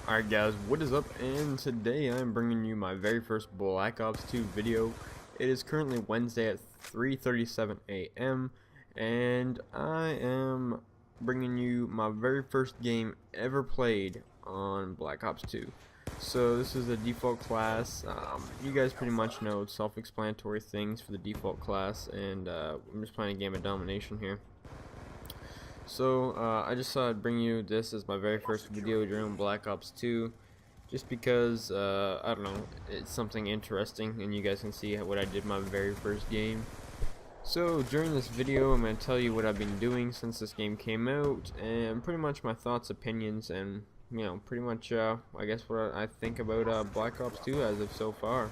Alright guys, what is up? And today I'm bringing you my very first Black Ops 2 video. It is currently Wednesday at 3:37 a.m. and I am bringing you my very first game ever played on Black Ops 2. So this is the default class. You guys pretty much know self-explanatory things for the default class, and I'm just playing a game of domination here. So I just thought I'd bring you this as my very first video during Black Ops 2, just because I don't know, it's something interesting and you guys can see what I did my very first game. So during this video I'm going to tell you what I've been doing since this game came out, and pretty much my thoughts, opinions, and you know, pretty much I guess what I think about Black Ops 2 as of so far.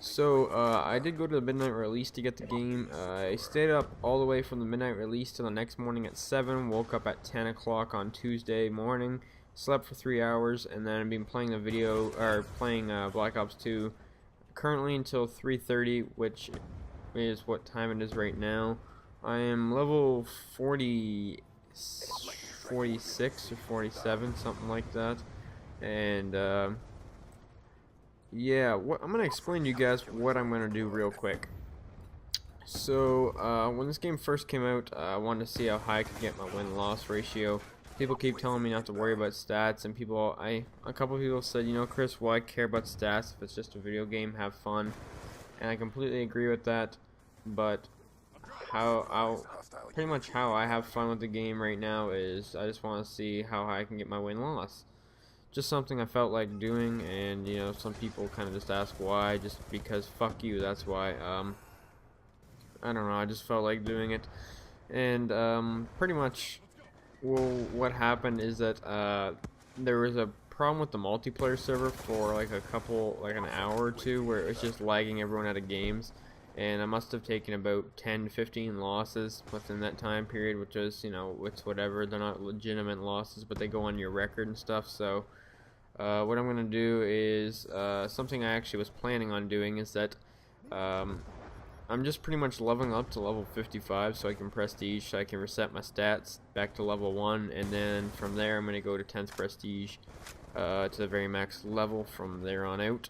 So I did go to the midnight release to get the game. I stayed up all the way from the midnight release till the next morning at 7, woke up at 10 o'clock on Tuesday morning, slept for 3 hours, and then I've been playing playing Black Ops 2 currently until 3:30, which is what time it is right now. I am level 46 or 47, something like that, and yeah, I'm gonna explain to you guys what I'm gonna do real quick. So when this game first came out, I wanted to see how high I could get my win-loss ratio. People keep telling me not to worry about stats, and a couple of people said, you know, Chris, why care about stats if it's just a video game? Have fun. And I completely agree with that. But pretty much how I have fun with the game right now is I just want to see how high I can get my win-loss. Just something I felt like doing, and you know, some people kind of just ask why, just because fuck you, that's why. I don't know, I just felt like doing it. And pretty much, well, what happened is that there was a problem with the multiplayer server for like an hour or two, where it was just lagging everyone out of games, and I must have taken about 10 to 15 losses within that time period, which is, you know, it's whatever, they're not legitimate losses, but they go on your record and stuff. So what I'm going to do is something I actually was planning on doing is that I'm just pretty much leveling up to level 55 so I can prestige, so I can reset my stats back to level 1, and then from there I'm going to go to 10th prestige to the very max level from there on out.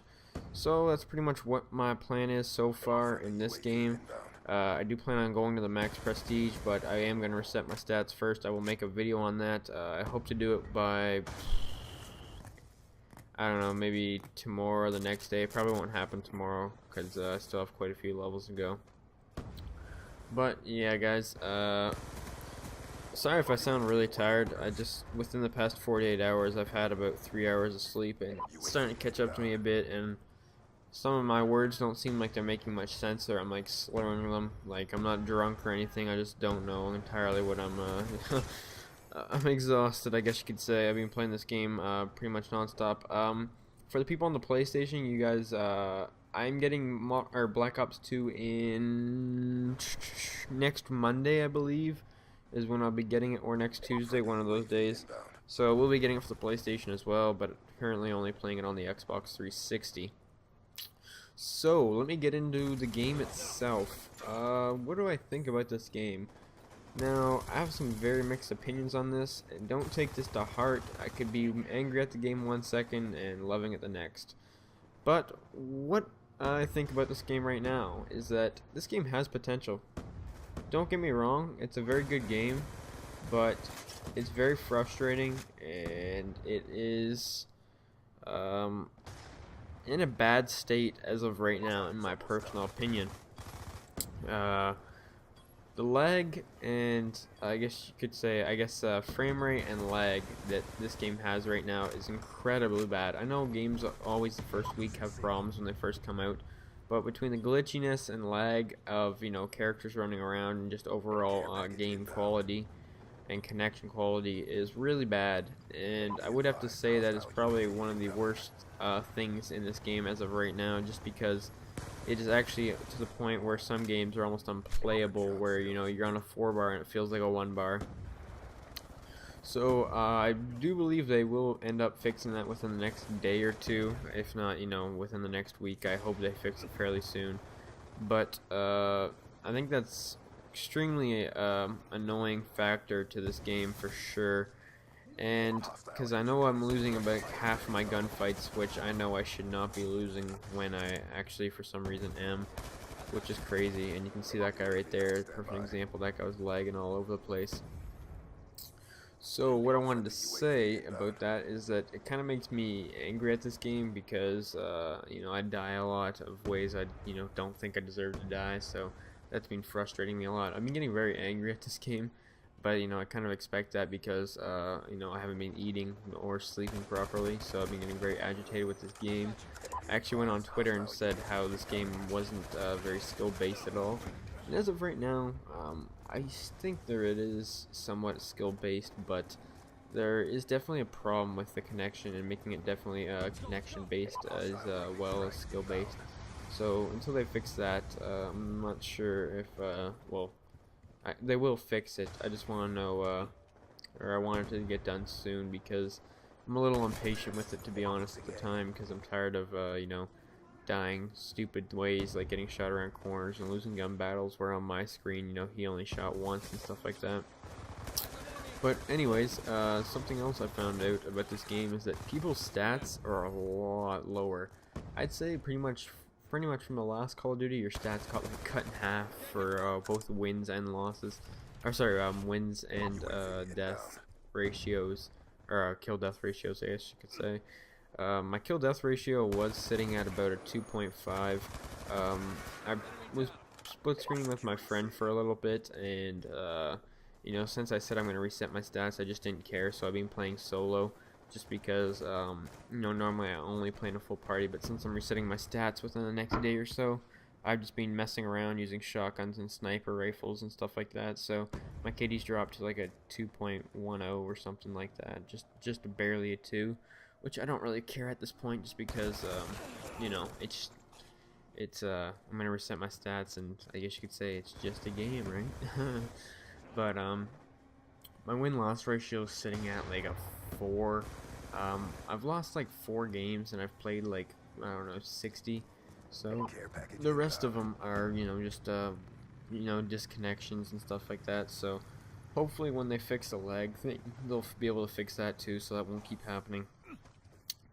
So that's pretty much what my plan is so far in this game. I do plan on going to the max prestige, but I am going to reset my stats first. I will make a video on that. I hope to do it by, I don't know, maybe tomorrow or the next day. It probably won't happen tomorrow because I still have quite a few levels to go. But yeah, guys, sorry if I sound really tired. Within the past 48 hours, I've had about 3 hours of sleep, and it's starting to catch up to me a bit, and some of my words don't seem like they're making much sense, or I'm like slurring them. Like, I'm not drunk or anything, I just don't know entirely what I'm I'm exhausted, I guess you could say. I've been playing this game pretty much non-stop. For the people on the PlayStation, you guys, I'm getting Black Ops 2 in next Monday, I believe, is when I'll be getting it, or next Tuesday, one of those days. So we'll be getting it for the PlayStation as well, but currently only playing it on the Xbox 360. So let me get into the game itself. What do I think about this game? Now, I have some very mixed opinions on this, and don't take this to heart. I could be angry at the game one second and loving it the next. But what I think about this game right now is that this game has potential. Don't get me wrong, it's a very good game, but it's very frustrating, and it is in a bad state as of right now, in my personal opinion. The lag, and I guess you could say, frame rate and lag that this game has right now is incredibly bad. I know games always the first week have problems when they first come out, but between the glitchiness and lag of, you know, characters running around and just overall game quality and connection quality is really bad, and I would have to say that it's probably one of the worst things in this game as of right now, just because it is actually to the point where some games are almost unplayable, where, you know, you're on a 4 bar and it feels like a 1 bar. So I do believe they will end up fixing that within the next day or two, if not, you know, within the next week. I hope they fix it fairly soon. But I think that's extremely annoying factor to this game for sure. and because I know I'm losing about half my gunfights, which I know I should not be losing when I actually for some reason am, which is crazy. And you can see that guy right there, perfect example. That guy was lagging all over the place. So what I wanted to say about that is that it kind of makes me angry at this game because you know, I die a lot of ways I don't think I deserve to die, so that's been frustrating me a lot. I've been getting very angry at this game, but you know, I kind of expect that because you know, I haven't been eating or sleeping properly, so I've been getting very agitated with this game. I actually went on Twitter and said how this game wasn't very skill based at all. And as of right now, I think it is somewhat skill-based, but there is definitely a problem with the connection and making it definitely connection-based as well as skill-based. So until they fix that, I'm not sure if, well, they will fix it. I just want to know, or I want it to get done soon because I'm a little impatient with it, to be honest, at the time, because I'm tired of, you know, dying stupid ways, like getting shot around corners and losing gun battles where on my screen, you know, he only shot once and stuff like that. But anyways, something else I found out about this game is that people's stats are a lot lower. I'd say pretty much from the last Call of Duty, your stats got like cut in half for both wins and losses. Or sorry, wins and death ratios, or kill death ratios, I guess you could say. My kill death ratio was sitting at about a 2.5. I was split screening with my friend for a little bit, and you know, since I said I'm going to reset my stats, I just didn't care, so I've been playing solo just because you know, normally I only play in a full party, but since I'm resetting my stats within the next day or so, I've just been messing around using shotguns and sniper rifles and stuff like that, so my KD's dropped to like a 2.10 or something like that, just barely a 2. Which I don't really care at this point, just because, you know, I'm gonna reset my stats, and I guess you could say it's just a game, right? But, my win-loss ratio is sitting at, like, a 4. I've lost, like, 4 games, and I've played, like, I don't know, 60. So, the rest of them are, you know, just, you know, disconnections and stuff like that, so hopefully when they fix the lag thing, they'll be able to fix that too, so that won't keep happening.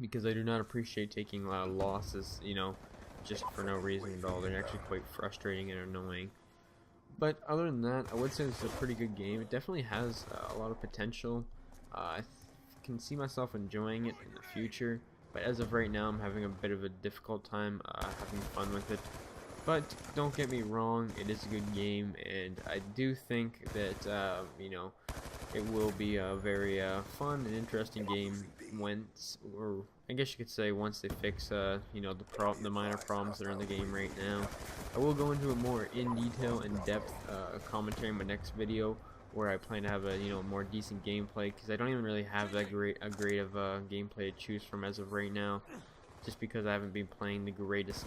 Because I do not appreciate taking losses, you know, just for no reason at all. They're actually quite frustrating and annoying. But other than that, I would say this is a pretty good game. It definitely has a lot of potential. I can see myself enjoying it in the future. But as of right now, I'm having a bit of a difficult time having fun with it. But don't get me wrong, it is a good game, and I do think that, you know, it will be a very fun and interesting game once, or I guess you could say once they fix, you know, the minor problems that are in the game right now. I will go into a more in detail, in depth commentary in my next video, where I plan to have a, you know, more decent gameplay, because I don't even really have that great of gameplay to choose from as of right now, just because I haven't been playing the greatest.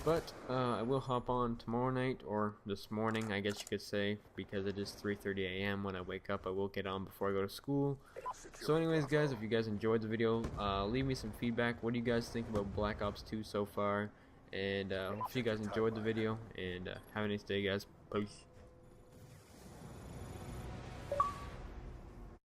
But I will hop on tomorrow night, or this morning, I guess you could say, because it is 3:30 a.m. when I wake up. I will get on before I go to school. So anyways, guys, if you guys enjoyed the video, leave me some feedback. What do you guys think about Black Ops 2 so far? And hope you guys enjoyed the video, and have a nice day, guys. Peace.